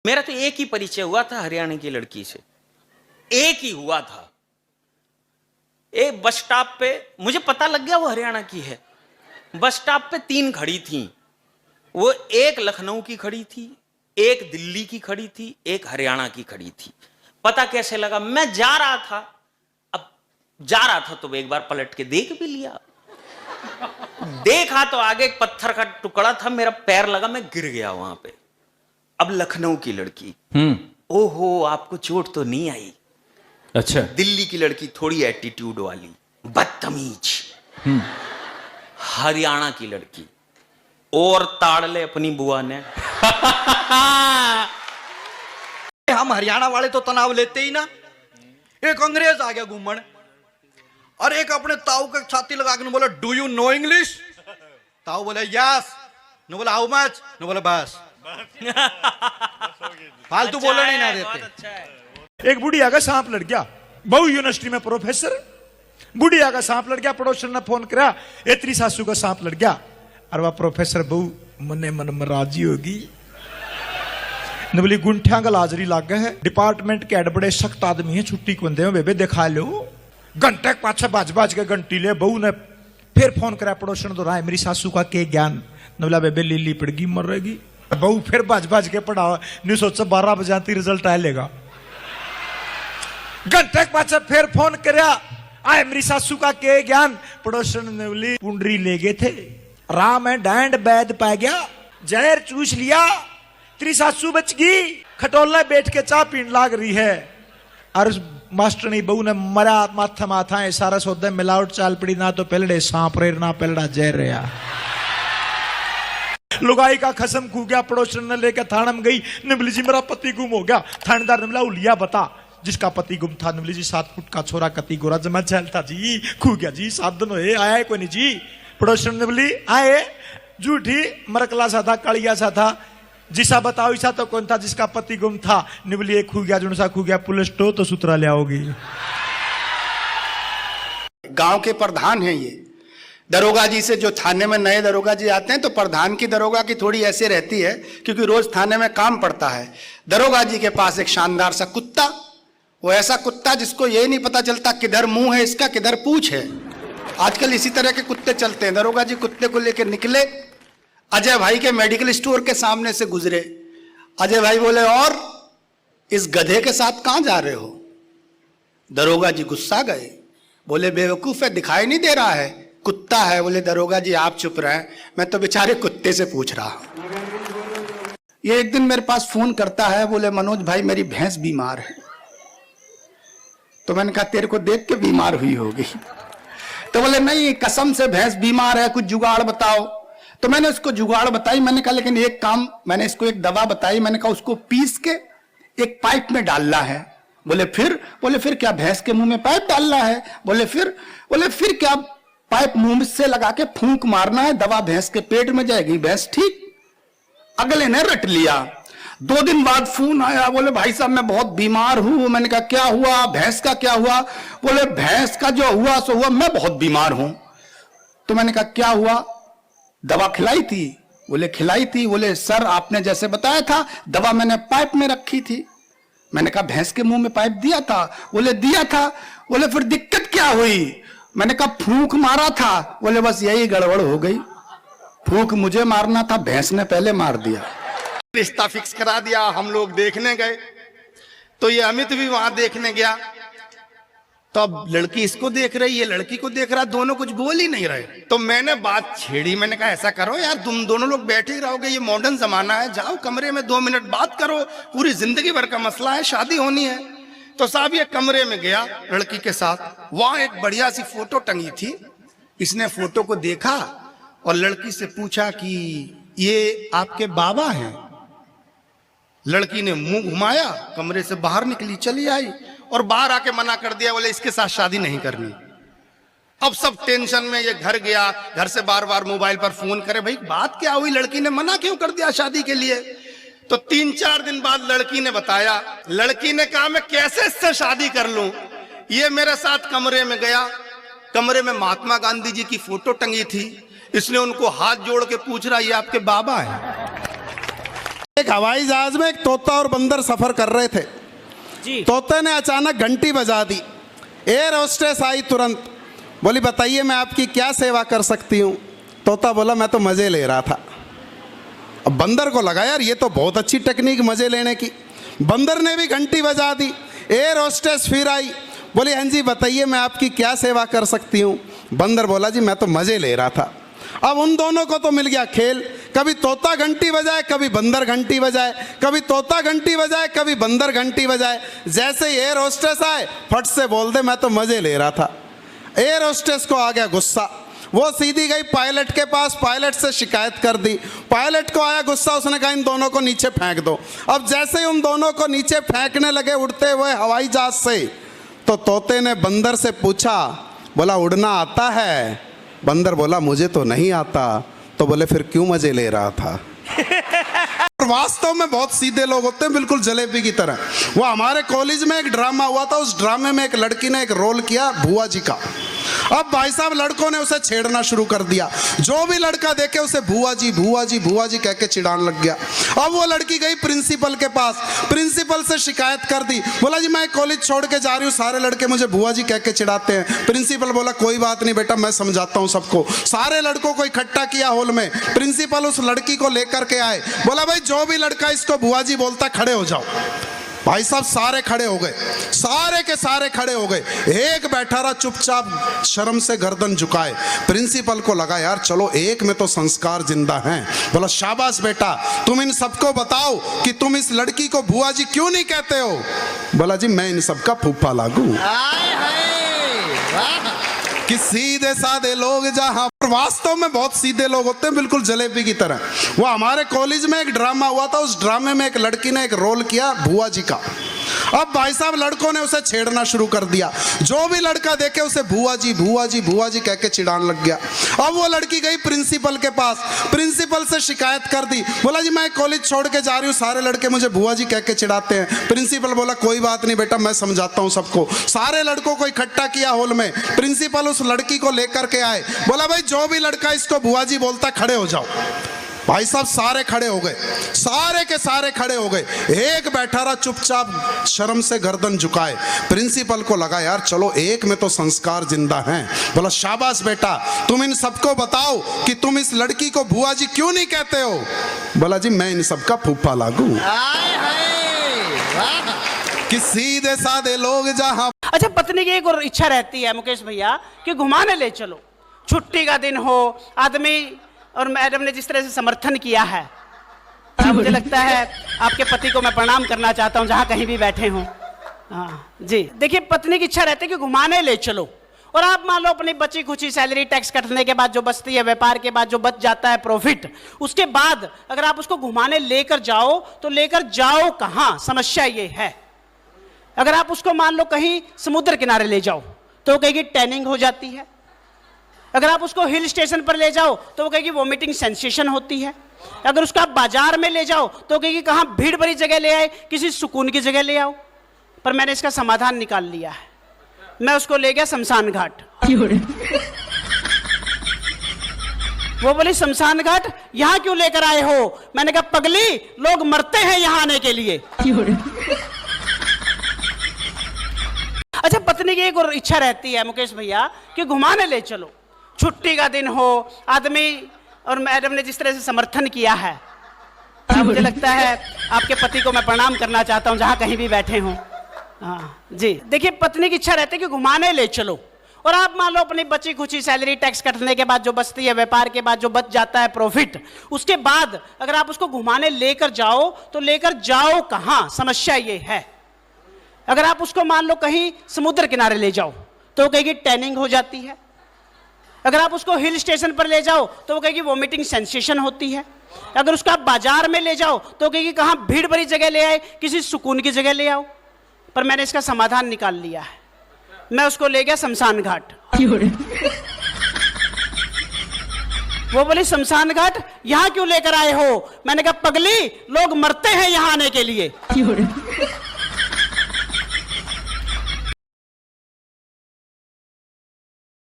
मेरा तो एक ही परिचय हुआ था हरियाणा की लड़की से, एक ही हुआ था। एक बस स्टॉप पे मुझे पता लग गया वो हरियाणा की है। बस स्टॉप पे 3 खड़ी थी, वो एक लखनऊ की खड़ी थी, एक दिल्ली की खड़ी थी, एक हरियाणा की खड़ी थी। पता कैसे लगा? मैं जा रहा था, अब जा रहा था तो एक बार पलट के देख भी लिया। देखा तो आगे एक पत्थर का टुकड़ा था, मेरा पैर लगा, मैं गिर गया वहां पे। अब लखनऊ की लड़की, ओहो आपको चोट तो नहीं आई? अच्छा। दिल्ली की लड़की थोड़ी एटीट्यूड वाली, बदतमीज। हरियाणा की लड़की और ताड़ ले अपनी बुआ ने। हम हरियाणा वाले तो तनाव लेते ही ना। एक अंग्रेज आ गया घूमन और एक अपने ताऊ का छाती लगा के बोला डू यू नो इंग्लिश? ताऊ बोले यस। नो बोला हाउ मच? नो बोला बस। फालतू बोलने नहीं ना देते। अच्छा है। एक बुढ़िया का सांप लड़ गया, बहु यूनिवर्सिटी में प्रोफेसर। बुढ़िया का सांप लड़ गया, पड़ोसन ने फोन करा, एतरी सासू का सांप लड़ गया। और वह प्रोफेसर बहु मने मन में राजी होगी। ने बोली गुंठिया का लाजरी लाग गया है, डिपार्टमेंट के हेड बड़े सख्त आदमी है, छुट्टी को दे बेबे दिखा लो। घंटे पाछे बाज के घंटी ले। बहू ने फिर फोन करा, पड़ोसन तो रहा मेरी सासू का के ज्ञान। ने बोला बेबे लीली पड़गी मर रहेगी। बहू फिर बाज के पढ़ा, नहीं सोचा 12 बजाती रिजल्ट आ लेगा। घंटे पाछे फिर फोन करया, आए मेरी सासू का के ज्ञान। पड़ोसन ने बोली पुंडरी ले गए थे, राम है डैंड बैद पा गया, जहर चूस लिया, तेरी सासू बच गई। खटोला बैठ के चाह पीन लाग रही है। और मास्टरनी बहू ने मरा माथा माथा है सारा सौदा मिलावट चाल पड़ी, ना तो पलड़े सांप रे ना पलड़ा जहर रहा। लुगाई का खसम खू गया। पड़ोसन ने लेकर थाना में गई, निबली जी मेरा पति गुम हो गया। थानेदार ने बोला उलिया बता जिसका पति गुम था। निबली जी 7 फुट का छोरा कति गोरा जमा चल था जी, खू गया जी, 7 दिन हुए, आया है कोई नहीं जी। पड़ोसन ने बोली आए झूठी मरकला सा था, कालिया सा था, जिसा बताओ ऐसा तो कौन था जिसका पति गुम था? निबली एक खू गया, जुनसा खू गया, पुलिस तो सुतरा ले आओगी। गांव के प्रधान हैं ये दरोगा जी से, जो थाने में नए दरोगा जी आते हैं तो प्रधान की दरोगा की थोड़ी ऐसे रहती है क्योंकि रोज थाने में काम पड़ता है। दरोगा जी के पास एक शानदार सा कुत्ता, वो ऐसा कुत्ता जिसको ये नहीं पता चलता किधर मुंह है इसका किधर पूंछ है। आजकल इसी तरह के कुत्ते चलते हैं। दरोगा जी कुत्ते को लेकर निकले, अजय भाई के मेडिकल स्टोर के सामने से गुजरे। अजय भाई बोले और इस गधे के साथ कहां जा रहे हो? दरोगा जी गुस्सा गए, बोले बेवकूफ है, दिखाई नहीं दे रहा है, कुत्ता है। बोले दरोगा जी आप चुप रहे, मैं तो बेचारे कुत्ते से पूछ रहा हूं। ये एक दिन मेरे पास फोन करता है, बोले मनोज भाई मेरी भैंस बीमार है। तो मैंने कहा तेरे को देख के बीमार हुई होगी। तो बोले नहीं कसम से भैंस बीमार है, कुछ जुगाड़ बताओ। तो मैंने उसको जुगाड़ बताई। मैंने कहा लेकिन एक काम, मैंने इसको एक दवा बताई। मैंने कहा उसको पीस के एक पाइप में डालना है। बोले फिर क्या भैंस के मुंह में पाइप डालना है? बोले फिर क्या पाइप मुंह से लगा के फूंक मारना है, दवा भैंस के पेट में जाएगी, भैंस ठीक। अगले ने रट लिया। 2 दिन बाद फोन आया, बोले भाई साहब मैं बहुत बीमार हूं। मैंने कहा क्या हुआ? भैंस का क्या हुआ? बोले भैंस का जो हुआ सो हुआ, मैं बहुत बीमार हूं। तो मैंने कहा क्या हुआ? दवा खिलाई थी? बोले खिलाई थी। बोले सर आपने जैसे बताया था दवा मैंने पाइप में रखी थी। मैंने कहा भैंस के मुंह में पाइप दिया था? बोले दिया था। बोले फिर दिक्कत क्या हुई? मैंने कहा फूंक मारा था। बोले बस यही गड़बड़ हो गई, फूंक मुझे मारना था, भैंस ने पहले मार दिया। रिश्ता फिक्स करा दिया। हम लोग देखने गए तो ये अमित भी वहां देखने गया। तो अब लड़की इसको देख रही है, लड़की को देख रहा, दोनों कुछ बोल ही नहीं रहे। तो मैंने बात छेड़ी, मैंने कहा ऐसा करो यार तुम दोनों लोग बैठे ही रहोगे, ये मॉडर्न जमाना है, जाओ कमरे में 2 मिनट बात करो, पूरी जिंदगी भर का मसला है, शादी होनी है। तो साहब ये कमरे में गया लड़की के साथ, वहां एक बढ़िया सी फोटो टंगी थी। इसने फोटो को देखा और लड़की से पूछा कि ये आपके बाबा हैं? लड़की ने मुंह घुमाया, कमरे से बाहर निकली, चली आई और बाहर आके मना कर दिया, बोले इसके साथ शादी नहीं करनी। अब सब टेंशन में ये घर गया, घर से बार बार मोबाइल पर फोन करे, भाई बात क्या हुई, लड़की ने मना क्यों कर दिया शादी के लिए? तो 3-4 दिन बाद लड़की ने बताया। लड़की ने कहा मैं कैसे इससे शादी कर लूं? ये मेरे साथ कमरे में गया, कमरे में महात्मा गांधी जी की फोटो टंगी थी, इसने उनको हाथ जोड़ के पूछ रहा ये आपके बाबा है? एक हवाई जहाज में एक तोता और बंदर सफर कर रहे थे। जी। तोते ने अचानक घंटी बजा दी। एयर होस्टेस आई तुरंत, बोली बताइए मैं आपकी क्या सेवा कर सकती हूँ। तोता बोला मैं तो मजे ले रहा था। अब बंदर को लगा यार ये तो बहुत अच्छी टेक्निक मजे लेने की। बंदर ने भी घंटी बजा दी। एयर होस्टेस फिर आई, बोली हाँ जी बताइए मैं आपकी क्या सेवा कर सकती हूँ। बंदर बोला जी मैं तो मजे ले रहा था। अब उन दोनों को तो मिल गया खेल, कभी तोता घंटी बजाए कभी बंदर घंटी बजाए, कभी तोता घंटी बजाए कभी बंदर घंटी बजाए। जैसे ही एयर होस्टेस आए फट से बोल दे मैं तो मजे ले रहा था। एयर होस्टेस को आ गया गुस्सा, वो सीधी गई पायलट के पास, पायलट से शिकायत कर दी। पायलट को आया गुस्सा, उसने कहा इन दोनों को नीचे फेंक दो। अब जैसे ही उन दोनों को नीचे फेंकने लगे उड़ते हुए हवाई जहाज से, तो तोते ने बंदर से पूछा, बोला उड़ना आता है? बंदर बोला मुझे तो नहीं आता। तो बोले फिर क्यों मजे ले रहा था? वास्तव में बहुत सीधे लोग होते हैं, बिल्कुल जलेबी की तरह। वो हमारे कॉलेज में एक ड्रामा हुआ था, उस ड्रामे में एक लड़की ने एक रोल किया बुआ जी का। अब भाई साहब लड़कों ने उसे छेड़ना शुरू कर दिया। जो भी लड़का देखे उसे बुआ जी बुआ जी बुआ जी कह के चिढ़ाने लग गया। अब वो लड़की गई प्रिंसिपल के पास, प्रिंसिपल से शिकायत कर दी। बोला जी मैं कॉलेज छोड़ के जा रही हूँ, सारे लड़के मुझे बुआ जी कह के चिढ़ाते हैं। प्रिंसिपल बोला कोई बात नहीं बेटा, मैं समझाता हूँ सबको। सारे लड़कों को इकट्ठा किया हॉल में। प्रिंसिपल उस लड़की को लेकर के आए, बोला भाई जो भी लड़का इसको बुआ जी बोलता खड़े हो जाओ। भाई साहब सारे खड़े हो गए, सारे के सारे खड़े हो गए। एक बैठा रहा चुपचाप शर्म से गर्दन झुकाए। प्रिंसिपल को लगा यार चलो एक में तो संस्कार जिंदा हैं। बोला शाबाश बेटा, तुम इन सबको बताओ कि तुम इस लड़की को बुआ जी क्यों नहीं कहते हो। बोला जी मैं इन सबका फूफा लागू। कि सीधे साधे लोग जहां, वास्तव में बहुत सीधे लोग होते हैं, बिल्कुल जलेबी की तरह। वो हमारे कॉलेज में एक ड्रामा हुआ था, उस ड्रामे में एक लड़की ने एक रोल किया बुआ जी का। अब भाई साहब लड़कों ने उसे छेड़ना शुरू कर दिया। जो भी लड़का देखे उसे बुआ जी बुआ जी बुआ जी कह के चिढ़ाने लग गया। अब वो लड़की गई प्रिंसिपल के पास, प्रिंसिपल से शिकायत कर दी। बोला जी मैं कॉलेज छोड़ के जा रही हूँ, सारे लड़के मुझे बुआ जी कह के चिढ़ाते हैं। प्रिंसिपल बोला कोई बात नहीं बेटा, मैं समझाता हूँ सबको। सारे लड़कों को इकट्ठा किया हॉल में। प्रिंसिपल उस लड़की को लेकर के आए, बोला भाई जो भी लड़का इसको बुआ जी बोलता खड़े हो जाओ। भाई साहब सारे खड़े हो गए, सारे के सारे खड़े हो गए। एक बैठा रहा चुपचाप शर्म से गर्दन झुकाए। प्रिंसिपल को लगा यार चलो एक में तो संस्कार जिंदा हैं। बोला शाबाश बेटा, तुम इन सबको बताओ कि तुम इस लड़की को बुआ जी क्यों नहीं कहते हो। बोला जी मैं इन सबका फूफा लागू। कि सीधे साधे लोग जहां। अच्छा, पत्नी की एक और इच्छा रहती है मुकेश भैया कि घुमाने ले चलो, छुट्टी का दिन हो। आदमी और मैडम ने जिस तरह से समर्थन किया है, मुझे लगता है आपके पति को मैं प्रणाम करना चाहता हूं जहां कहीं भी बैठे हों। हाँ जी, देखिए पत्नी की इच्छा रहती है कि घुमाने ले चलो, और आप मान लो अपनी बची खुची सैलरी टैक्स कटने के बाद जो बचती है, व्यापार के बाद जो बच जाता है प्रॉफिट, उसके बाद अगर आप उसको घुमाने लेकर जाओ तो लेकर जाओ कहाँ, समस्या ये है। अगर आप उसको मान लो कहीं समुद्र किनारे ले जाओ तो वो कहेगी टैनिंग हो जाती है। अगर आप उसको हिल स्टेशन पर ले जाओ तो वो कहेगी वोमिटिंग सेंसेशन होती है। अगर उसको आप बाजार में ले जाओ तो कहेगी कहाँ भीड़ भरी जगह ले आए, किसी सुकून की जगह ले आओ। पर मैंने इसका समाधान निकाल लिया है, मैं उसको ले गया शमशान घाट। वो बोली शमशान घाट यहां क्यों लेकर आए हो। मैंने कहा पगली लोग मरते हैं यहां आने के लिए। अच्छा, पत्नी की एक और इच्छा रहती है मुकेश भैया कि घुमाने ले चलो, छुट्टी का दिन हो। आदमी और मैडम ने जिस तरह से समर्थन किया है, मुझे लगता है आपके पति को मैं प्रणाम करना चाहता हूं जहां कहीं भी बैठे हों। हाँ जी, देखिए पत्नी की इच्छा रहती है कि घुमाने ले चलो, और आप मान लो अपनी बची खुची सैलरी टैक्स कटने के बाद जो बचती है, व्यापार के बाद जो बच जाता है प्रॉफिट, उसके बाद अगर आप उसको घुमाने लेकर जाओ तो लेकर जाओ कहां, समस्या ये है। अगर आप उसको मान लो कहीं समुद्र किनारे ले जाओ तो कहेगी वोमिटिंग सेंसेशन होती है। अगर आप उसको बाजार में ले जाओ तो कहेगी वोमिटिंग सेंसेशन होती है। पर मैंने इसका समाधान निकाल लिया है, मैं उसको ले गया शमशान घाट। अच्छा, पत्नी की एक और इच्छा रहती है मुकेश भैया कि घुमाने ले चलो, छुट्टी का दिन हो। आदमी और मैडम ने जिस तरह से समर्थन किया है, मुझे लगता है आपके पति को मैं प्रणाम करना चाहता हूं जहां कहीं भी बैठे हों। हाँ जी, देखिए पत्नी की इच्छा रहती है कि घुमाने ले चलो, और आप मान लो अपनी बची खुची सैलरी टैक्स कटने के बाद जो बचती है, व्यापार के बाद जो बच जाता है प्रॉफिट, उसके बाद अगर आप उसको घुमाने लेकर जाओ तो लेकर जाओ कहां, समस्या ये है। अगर आप उसको मान लो कहीं समुद्र किनारे ले जाओ तो वो कहेगी टैनिंग हो जाती है। अगर आप उसको हिल स्टेशन पर ले जाओ तो वो कहेगी वोमिटिंग सेंसेशन होती है। अगर उसको आप बाजार में ले जाओ तो कहेगी कहाँ भीड़ भरी जगह ले आए, किसी सुकून की जगह ले आओ। पर मैंने इसका समाधान निकाल लिया है, मैं उसको ले गया शमशान घाट। वो बोली शमशान घाट यहां क्यों लेकर आए हो। मैंने कहा पगली लोग मरते हैं यहां आने के लिए।